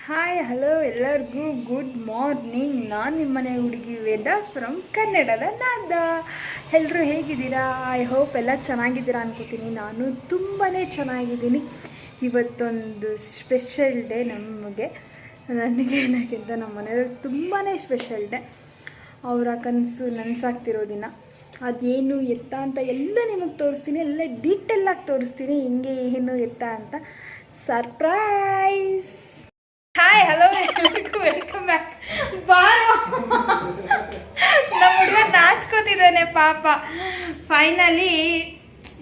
Hi hello ಎಲ್ಲರಿಗೂ good morning. ನಾನು ನಿಮ್ಮನೆ ಹುಡುಗಿ ವೇದಾ ಫ್ರಮ್ ಕನ್ನಡದ ನಾದ. ಎಲ್ಲರೂ ಹೇಗಿದ್ದೀರಾ? ಐ ಹೋಪ್ ಎಲ್ಲ ಚೆನ್ನಾಗಿದ್ದೀರಾ ಅನ್ಕೋತೀನಿ. ನಾನು ತುಂಬಾ ಚೆನ್ನಾಗಿದ್ದೀನಿ. ಇವತ್ತೊಂದು ಸ್ಪೆಷಲ್ ಡೇ ನಮಗೆ, ನನಗೆ ಏನಕ್ಕಿಂತ ನಮ್ಮ ಮನೆಯವ್ರಿಗೆ ತುಂಬಾ ಸ್ಪೆಷಲ್ ಡೇ. ಅವರ ಕನಸು ನನಸಾಗ್ತಿರೋ ದಿನ. ಅದೇನು ಎತ್ತ ಅಂತ ಎಲ್ಲ ನಿಮಗೆ ತೋರಿಸ್ತೀನಿ, ಎಲ್ಲ ಡೀಟೇಲಾಗಿ ತೋರಿಸ್ತೀನಿ, ಹಿಂಗೆ ಏನು ಎತ್ತ ಅಂತ. ಸರ್ಪ್ರೈಸ್. ಹಾಯ್ ಹಲೋ ಎಲ್ಲರಿಗೂ ವೆಲ್ಕಮ್ ಬ್ಯಾಕ್. ಬಾರೋ, ನಮ್ಮ ಹುಡುಗ ನಾಚ್ಕೋತಿದ್ದಾನೆ ಪಾಪ. ಫೈನಲಿ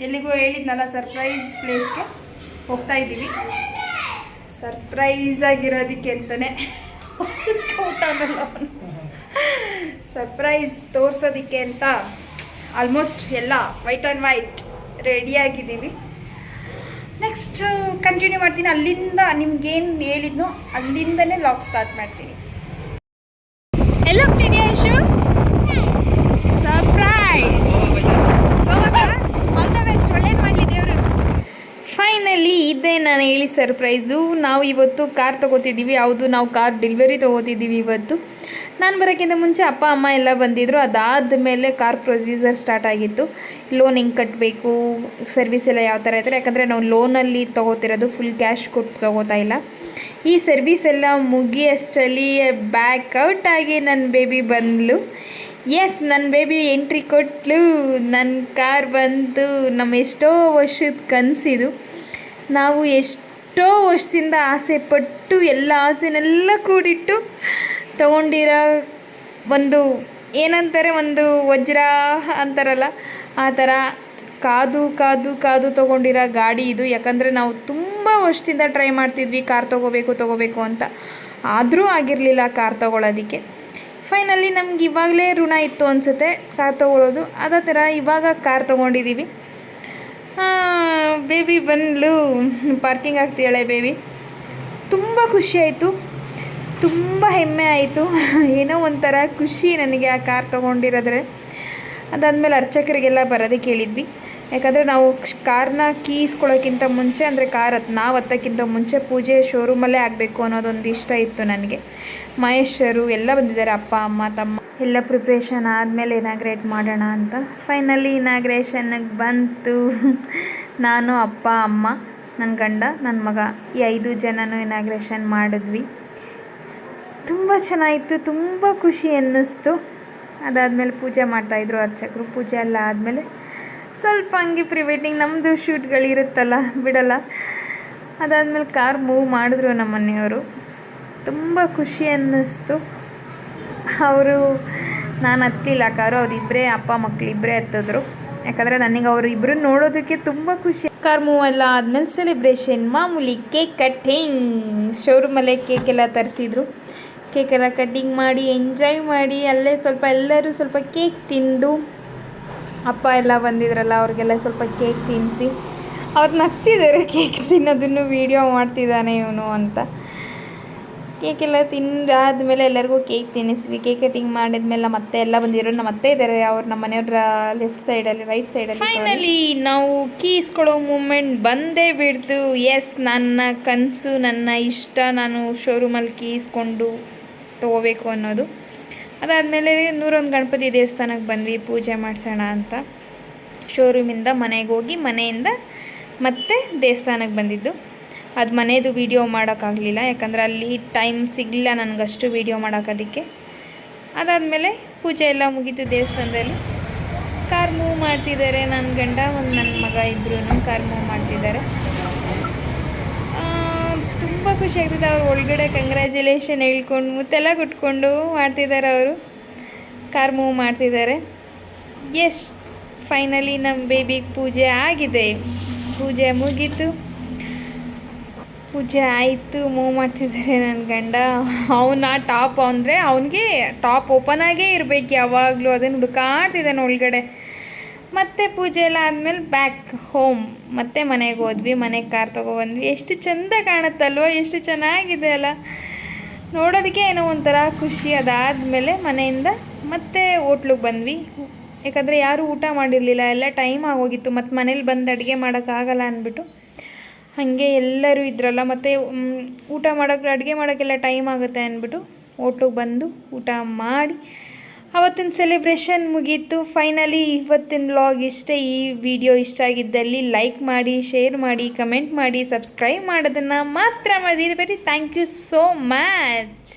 ಎಲ್ಲಿಗೋ ಹೇಳಿದ್ನಲ್ಲ, ಸರ್ಪ್ರೈಸ್ ಪ್ಲೇಸ್ಗೆ ಹೋಗ್ತಾ ಇದ್ದೀವಿ. ಸರ್ಪ್ರೈಸ್ ಆಗಿರೋದಕ್ಕೆ ಅಂತಲೇ ಸರ್ಪ್ರೈಸ್ ತೋರಿಸೋದಕ್ಕೆ ಅಂತ ಆಲ್ಮೋಸ್ಟ್ ಎಲ್ಲ ವೈಟ್ ಆ್ಯಂಡ್ ವೈಟ್ ರೆಡಿಯಾಗಿದ್ದೀವಿ. ನೆಕ್ಸ್ಟ್ ಕಂಟಿನ್ಯೂ ಮಾಡ್ತೀನಿ. ಅಲ್ಲಿಂದ ನಿಮ್ಗೇನು ಹೇಳಿದ್ನೋ ಅಲ್ಲಿಂದನೇ ಲಾಗ್ ಸ್ಟಾರ್ಟ್ ಮಾಡ್ತೀನಿ. ಎಲ್ಲ ಹೋಗ್ತಿದ್ಯಾ Yashu? Surprise. All the best, ಒಳ್ಳೇದು ಮಾಡಲಿ ದೇವರು. ಫೈನಲಿ ಇದೇ ನಾನು ಹೇಳಿ ಸರ್ಪ್ರೈಸು. ನಾವು ಇವತ್ತು ಕಾರ್ ತೊಗೋತಿದ್ದೀವಿ. ಹೌದು, ನಾವು ಕಾರ್ ಡೆಲಿವರಿ ತೊಗೋತಿದ್ದೀವಿ ಇವತ್ತು. ನಾನು ಬರೋಕ್ಕಿಂತ ಮುಂಚೆ ಅಪ್ಪ ಅಮ್ಮ ಎಲ್ಲ ಬಂದಿದ್ದರು. ಅದಾದ ಮೇಲೆ ಕಾರ್ ಪ್ರೊಸೀಜರ್ ಸ್ಟಾರ್ಟ್ ಆಗಿತ್ತು. ಲೋನ್ ಹೆಂಗೆ ಕಟ್ಟಬೇಕು, ಸರ್ವಿಸ್ ಎಲ್ಲ ಯಾವ ಥರ ಇರ್ತಾರೆ. ಯಾಕಂದರೆ ನಾವು ಲೋನಲ್ಲಿ ತೊಗೋತಿರೋದು, ಫುಲ್ ಕ್ಯಾಶ್ ಕೊಟ್ಟು ತೊಗೋತಾ ಇಲ್ಲ. ಈ ಸರ್ವಿಸ್ ಎಲ್ಲ ಮುಗಿಯಷ್ಟರಲ್ಲಿ ಬ್ಯಾಕ್ಔಟ್ ಆಗಿ ನನ್ನ ಬೇಬಿ ಬಂದಳು. ಎಸ್, ನನ್ನ ಬೇಬಿ ಎಂಟ್ರಿ ಕೊಟ್ಟಳು. ನನ್ನ ಕಾರ್ ಬಂತು. ನಮ್ಮ ಎಷ್ಟೋ ವರ್ಷದ ಕನಸಿದು. ನಾವು ಎಷ್ಟೋ ವರ್ಷದಿಂದ ಆಸೆ ಪಟ್ಟು ಎಲ್ಲ ಆಸೆನೆಲ್ಲ ಕೂಡಿಟ್ಟು ತೊಗೊಂಡಿರೋ ಒಂದು ಏನಂತಾರೆ, ಒಂದು ವಜ್ರ ಅಂತಾರಲ್ಲ, ಆ ಥರ ಕಾದು ಕಾದು ಕಾದು ತೊಗೊಂಡಿರೋ ಗಾಡಿ ಇದು. ಯಾಕಂದರೆ ನಾವು ತುಂಬ ವರ್ಷದಿಂದ ಟ್ರೈ ಮಾಡ್ತಿದ್ವಿ ಕಾರ್ ತೊಗೋಬೇಕು ಅಂತ, ಆದರೂ ಆಗಿರಲಿಲ್ಲ ಕಾರ್ ತೊಗೊಳೋದಕ್ಕೆ. ಫೈನಲಿ ನಮ್ಗೆ ಇವಾಗಲೇ ಋಣ ಇತ್ತು ಅನಿಸುತ್ತೆ ಕಾರ್ ತೊಗೊಳೋದು. ಅದೇ ಥರ ಇವಾಗ ಕಾರ್ ತೊಗೊಂಡಿದ್ದೀವಿ. ಬೇಬಿ ಬಂದಳು, ಪಾರ್ಕಿಂಗ್ ಆಗ್ತಿದ್ದಾಳೆ ಬೇಬಿ. ತುಂಬ ಖುಷಿಯಾಯಿತು, ತುಂಬ ಹೆಮ್ಮೆ ಆಯಿತು. ಏನೋ ಒಂಥರ ಖುಷಿ ನನಗೆ ಆ ಕಾರ್ ತೊಗೊಂಡಿರೋದ್ರೆ. ಅದಾದಮೇಲೆ ಅರ್ಚಕರಿಗೆಲ್ಲ ಬರೋದಕ್ಕೆ ಹೇಳಿದ್ವಿ. ಯಾಕಂದರೆ ನಾವು ಕಾರ್ನ ಕೀ ಇಸ್ಕೊಳ್ಳೋಕ್ಕಿಂತ ಮುಂಚೆ, ಅಂದರೆ ನಾವು ಹತ್ತೋಕ್ಕಿಂತ ಮುಂಚೆ ಪೂಜೆ ಶೋರೂಮಲ್ಲೇ ಆಗಬೇಕು ಅನ್ನೋದೊಂದು ಇಷ್ಟ ಇತ್ತು ನನಗೆ. ಮಹೇಶರು ಎಲ್ಲ ಬಂದಿದ್ದಾರೆ, ಅಪ್ಪ ಅಮ್ಮ ತಮ್ಮ ಎಲ್ಲ ಪ್ರಿಪ್ರೇಷನ್ ಆದಮೇಲೆ ಇನಾಗ್ರೇಟ್ ಮಾಡೋಣ ಅಂತ. ಫೈನಲಿ ಇನಾಗ್ರೇಷನ್ಗೆ ಬಂತು. ನಾನು, ಅಪ್ಪ ಅಮ್ಮ, ನನ್ನ ಗಂಡ, ನನ್ನ ಮಗ, ಈ 5 ಜನನೂ ಇನಾಗ್ರೇಷನ್ ಮಾಡಿದ್ವಿ. ತುಂಬ ಚೆನ್ನಾಗಿತ್ತು, ತುಂಬ ಖುಷಿ ಅನ್ನಿಸ್ತು. ಅದಾದಮೇಲೆ ಪೂಜೆ ಮಾಡ್ತಾಯಿದ್ರು ಅರ್ಚಕರು. ಪೂಜೆ ಎಲ್ಲ ಆದಮೇಲೆ ಸ್ವಲ್ಪ ಹಂಗೆ ಪ್ರೀ ವೆಡ್ಡಿಂಗ್ ನಮ್ಮದು ಶೂಟ್ಗಳಿರುತ್ತಲ್ಲ, ಬಿಡಲ್ಲ. ಅದಾದಮೇಲೆ ಕಾರ್ ಮೂವ್ ಮಾಡಿದ್ರು ನಮ್ಮ ಮನೆಯವರು. ತುಂಬ ಖುಷಿ ಅನ್ನಿಸ್ತು. ಅವರು, ನಾನು ಹತ್ತಲಿಲ್ಲ ಕಾರು, ಅವರಿಬ್ಬರೇ ಅಪ್ಪ ಮಕ್ಕಳಿಬ್ಬರೇ ಹತ್ತಿದ್ರು. ಯಾಕಂದರೆ ನನಗೆ ಅವರು ಇಬ್ಬರು ನೋಡೋದಕ್ಕೆ ತುಂಬ ಖುಷಿ. ಕಾರ್ ಮೂವ್ ಎಲ್ಲ ಆದಮೇಲೆ ಸೆಲೆಬ್ರೇಷನ್, ಮಾಮೂಲಿ ಕೇಕ್ ಕಟ್ಟಿಂಗ್. ಶೋರೂಮಲ್ಲೇ ಕೇಕೆಲ್ಲ ತರಿಸಿದ್ರು. ಕೇಕೆಲ್ಲ ಕಟ್ಟಿಂಗ್ ಮಾಡಿ ಎಂಜಾಯ್ ಮಾಡಿ, ಅಲ್ಲೇ ಎಲ್ಲರೂ ಸ್ವಲ್ಪ ಕೇಕ್ ತಿಂದು, ಅಪ್ಪ ಎಲ್ಲ ಬಂದಿದ್ರಲ್ಲ ಅವ್ರಿಗೆಲ್ಲ ಸ್ವಲ್ಪ ಕೇಕ್ ತಿನ್ನಿಸಿ, ಅವ್ರು ನಗ್ತಿದ್ದಾರೆ ಕೇಕ್ ತಿನ್ನೋದನ್ನು ವೀಡಿಯೋ ಮಾಡ್ತಿದ್ದಾನೆ ಇವನು ಅಂತ. ಕೇಕೆಲ್ಲ ತಿಂದಾದ್ಮೇಲೆ ಎಲ್ಲರಿಗೂ ಕೇಕ್ ತಿನ್ನಿಸ್ವಿ. ಕೇಕ್ ಕಟಿಂಗ್ ಮಾಡಿದ್ಮೇಲೆ ಮತ್ತೆ ಎಲ್ಲ ಬಂದಿರೋ ನಮ್ಮ ಅತ್ತೆ ಇದ್ದಾರೆ, ಅವ್ರು ನಮ್ಮ ಮನೆಯವ್ರ ಲೆಫ್ಟ್ ಸೈಡಲ್ಲಿ, ರೈಟ್ ಸೈಡಲ್ಲಿ. ಫೈನಲಿ ನಾವು ಕೀ ಇಸ್ಕೊಳ್ಳೋ ಮೂಮೆಂಟ್ ಬಂದೇ ಬಿಡ್ತು. ಎಸ್, ನನ್ನ ಕನಸು, ನನ್ನ ಇಷ್ಟ, ನಾನು ಶೋರೂಮಲ್ಲಿ ಕೀ ಇಸ್ಕೊಂಡು ತೊಗೋಬೇಕು ಅನ್ನೋದು. ಅದಾದಮೇಲೆ 101 ಗಣಪತಿ ದೇವಸ್ಥಾನಕ್ಕೆ ಬಂದ್ವಿ ಪೂಜೆ ಮಾಡಿಸೋಣ ಅಂತ. ಶೋರೂಮಿಂದ ಮನೆಗೆ ಹೋಗಿ, ಮನೆಯಿಂದ ಮತ್ತೆ ದೇವಸ್ಥಾನಕ್ಕೆ ಬಂದಿದ್ದು. ಅದು ಮನೆಯದು ವೀಡಿಯೋ ಮಾಡೋಕ್ಕಾಗಲಿಲ್ಲ, ಯಾಕಂದರೆ ಅಲ್ಲಿ ಟೈಮ್ ಸಿಗಲಿಲ್ಲ ನನಗಷ್ಟು ವೀಡಿಯೋ ಮಾಡೋಕ್ಕೋದಕ್ಕೆ. ಅದಾದಮೇಲೆ ಪೂಜೆ ಎಲ್ಲ ಮುಗೀತು ದೇವಸ್ಥಾನದಲ್ಲಿ. ಕಾರ್ ಮೂವ್ ಮಾಡ್ತಿದ್ದಾರೆ ನನ್ನ ಗಂಡ, ಒಂದು ನನ್ನ ಮಗ, ಇಬ್ಬರು ಕಾರ್ ಮೂವ್ ಮಾಡ್ತಿದ್ದಾರೆ. ತುಂಬ ಖುಷಿ ಆಗ್ತಿದೆ. ಅವ್ರು ಒಳಗಡೆ ಕಂಗ್ರ್ಯಾಚುಲೇಷನ್ ಹೇಳ್ಕೊಂಡು ಮುತ್ತೆಲ್ಲ ಕುಟ್ಕೊಂಡು ಮಾಡ್ತಿದ್ದಾರೆ. ಅವರು ಕಾರ್ ಮೂವ್ ಮಾಡ್ತಿದ್ದಾರೆ. ಎಸ್, ಫೈನಲಿ ನಮ್ಮ ಬೇಬಿಗೆ ಪೂಜೆ ಆಗಿದೆ. ಪೂಜೆ ಮುಗೀತು, ಪೂಜೆ ಆಯಿತು. ಮೂವ್ ಮಾಡ್ತಿದ್ದಾರೆ ನನ್ನ ಗಂಡ. ಅವನ ಟಾಪ್ ಅಂದರೆ ಅವನಿಗೆ ಟಾಪ್ ಓಪನ್ ಆಗೇ ಇರಬೇಕು ಯಾವಾಗಲೂ, ಅದನ್ನು ಹುಡುಕಾಡ್ತಿದ್ದಾನೆ ಒಳಗಡೆ. ಮತ್ತು ಪೂಜೆ ಎಲ್ಲ ಆದಮೇಲೆ ಬ್ಯಾಕ್ ಹೋಮ್, ಮತ್ತೆ ಮನೆಗೆ ಹೋದ್ವಿ. ಮನೆಗೆ ಕಾರ್ ತೊಗೊಬಂದ್ವಿ. ಎಷ್ಟು ಚೆಂದ ಕಾಣುತ್ತಲ್ವ, ಎಷ್ಟು ಚೆನ್ನಾಗಿದೆ ಅಲ್ಲ, ನೋಡೋದಕ್ಕೆ ಏನೋ ಒಂಥರ ಖುಷಿ. ಅದಾದಮೇಲೆ ಮನೆಯಿಂದ ಮತ್ತೆ ಹೋಟ್ಲಿಗೆ ಬಂದ್ವಿ. ಯಾಕಂದರೆ ಯಾರೂ ಊಟ ಮಾಡಿರಲಿಲ್ಲ, ಎಲ್ಲ ಟೈಮ್ ಆಗೋಗಿತ್ತು. ಮತ್ತು ಮನೇಲಿ ಬಂದು ಅಡುಗೆ ಮಾಡೋಕ್ಕಾಗಲ್ಲ ಅಂದ್ಬಿಟ್ಟು ಹಾಗೆ ಎಲ್ಲರೂ ಇದ್ರಲ್ಲ, ಮತ್ತು ಊಟ ಮಾಡೋಕ್ಕೆ ಅಡುಗೆ ಮಾಡೋಕ್ಕೆಲ್ಲ ಟೈಮ್ ಆಗುತ್ತೆ ಅಂದ್ಬಿಟ್ಟು ಹೋಟ್ಲಿಗೆ ಬಂದು ಊಟ ಮಾಡಿ ಅವತ್ತಿನ ಸೆಲೆಬ್ರೇಷನ್ ಮುಗೀತು. ಫೈನಲಿ ಇವತ್ತಿನ ವ್ಲಾಗ್ ಇಷ್ಟೇ. ಈ ವಿಡಿಯೋ ಇಷ್ಟ ಆಗಿದ್ದಲ್ಲಿ ಲೈಕ್ ಮಾಡಿ, ಶೇರ್ ಮಾಡಿ, ಕಮೆಂಟ್ ಮಾಡಿ, ಸಬ್ಸ್ಕ್ರೈಬ್ ಮಾಡೋದನ್ನು ಮಾತ್ರ ಮರೀಬೇಡಿ. Thank you so much.